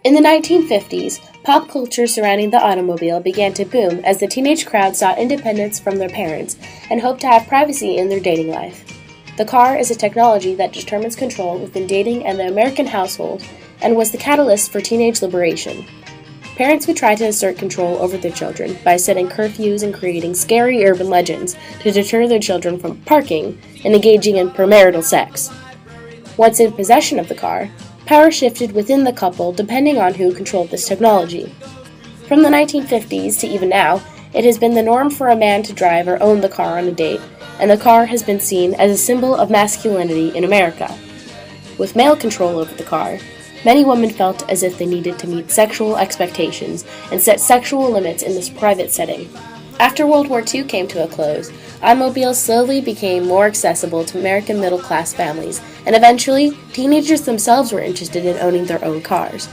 In the 1950s, pop culture surrounding the automobile began to boom as the teenage crowd sought independence from their parents and hoped to have privacy in their dating life. The car is a technology that determines control within dating and the American household and was the catalyst for teenage liberation. Parents would try to assert control over their children by setting curfews and creating scary urban legends to deter their children from parking and engaging in premarital sex. Once in possession of the car, power shifted within the couple depending on who controlled this technology. From the 1950s to even now, it has been the norm for a man to drive or own the car on a date, and the car has been seen as a symbol of masculinity in America. With male control over the car, many women felt as if they needed to meet sexual expectations and set sexual limits in this private setting. After World War II came to a close, automobiles slowly became more accessible to American middle-class families, and eventually, teenagers themselves were interested in owning their own cars.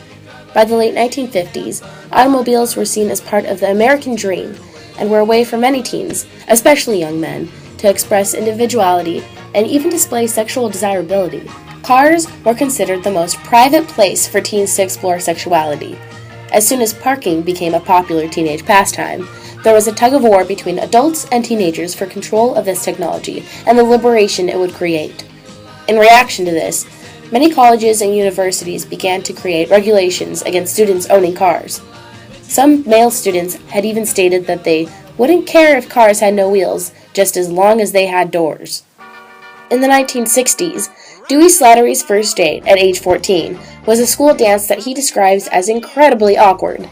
By the late 1950s, automobiles were seen as part of the American dream, and were a way for many teens, especially young men, to express individuality and even display sexual desirability. Cars were considered the most private place for teens to explore sexuality. As soon as parking became a popular teenage pastime, there was a tug-of-war between adults and teenagers for control of this technology and the liberation it would create. In reaction to this, many colleges and universities began to create regulations against students owning cars. Some male students had even stated that they wouldn't care if cars had no wheels, just as long as they had doors. In the 1960s, Dewey Slattery's first date at age 14 was a school dance that he describes as incredibly awkward.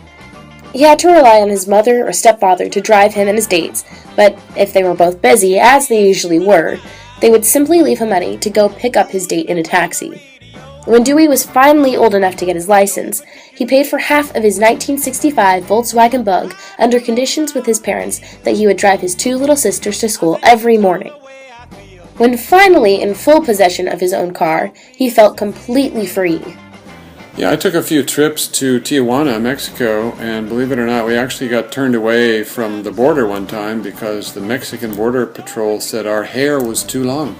He had to rely on his mother or stepfather to drive him and his dates, but if they were both busy, as they usually were, they would simply leave him money to go pick up his date in a taxi. When Dewey was finally old enough to get his license, he paid for half of his 1965 Volkswagen Bug under conditions with his parents that he would drive his two little sisters to school every morning. When finally in full possession of his own car, he felt completely free. Yeah, I took a few trips to Tijuana, Mexico, and believe it or not, we actually got turned away from the border one time because the Mexican Border Patrol said our hair was too long.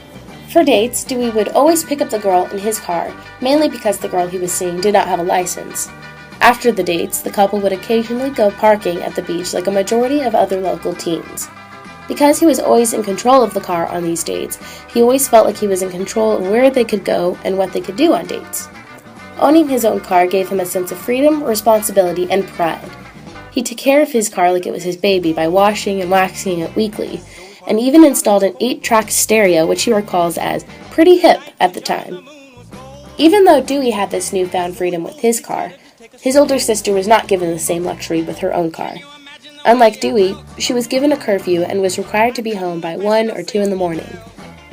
For dates, Dewey would always pick up the girl in his car, mainly because the girl he was seeing did not have a license. After the dates, the couple would occasionally go parking at the beach like a majority of other local teens. Because he was always in control of the car on these dates, he always felt like he was in control of where they could go and what they could do on dates. Owning his own car gave him a sense of freedom, responsibility, and pride. He took care of his car like it was his baby by washing and waxing it weekly, and even installed an 8-track stereo, which he recalls as pretty hip at the time. Even though Dewey had this newfound freedom with his car, his older sister was not given the same luxury with her own car. Unlike Dewey, she was given a curfew and was required to be home by 1 or 2 in the morning.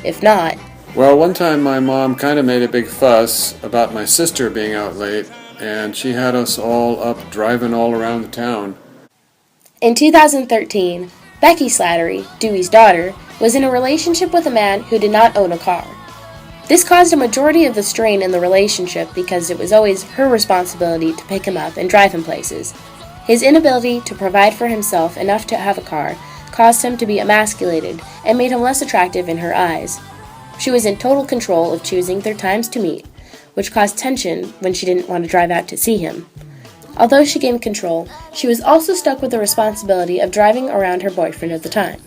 If not... Well, one time my mom kind of made a big fuss about my sister being out late, and she had us all up driving all around the town. In 2013, Becky Slattery, Dewey's daughter, was in a relationship with a man who did not own a car. This caused a majority of the strain in the relationship because it was always her responsibility to pick him up and drive him places. His inability to provide for himself enough to have a car caused him to be emasculated and made him less attractive in her eyes. She was in total control of choosing their times to meet, which caused tension when she didn't want to drive out to see him. Although she gained control, she was also stuck with the responsibility of driving around her boyfriend at the time.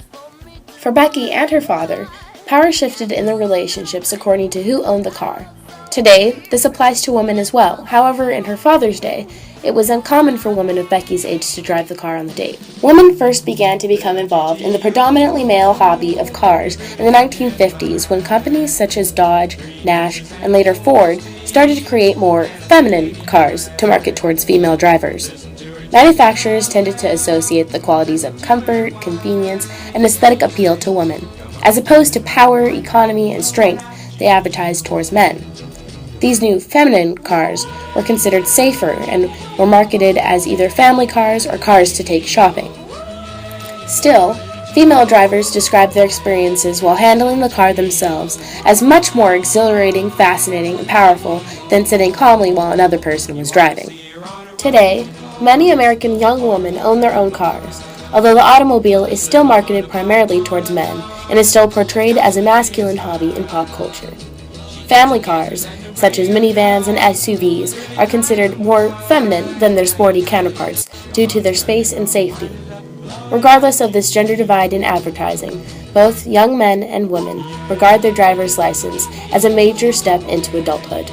For Becky and her father, power shifted in their relationships according to who owned the car. Today, this applies to women as well. However, in her father's day, it was uncommon for women of Becky's age to drive the car on the date. Women first began to become involved in the predominantly male hobby of cars in the 1950s when companies such as Dodge, Nash, and later Ford started to create more feminine cars to market towards female drivers. Manufacturers tended to associate the qualities of comfort, convenience, and aesthetic appeal to women. As opposed to power, economy, and strength, they advertised towards men. These new feminine cars were considered safer and were marketed as either family cars or cars to take shopping. Still, female drivers described their experiences while handling the car themselves as much more exhilarating, fascinating, and powerful than sitting calmly while another person was driving. Today, many American young women own their own cars, although the automobile is still marketed primarily towards men and is still portrayed as a masculine hobby in pop culture. Family cars, such as minivans and SUVs, are considered more feminine than their sporty counterparts due to their space and safety. Regardless of this gender divide in advertising, both young men and women regard their driver's license as a major step into adulthood.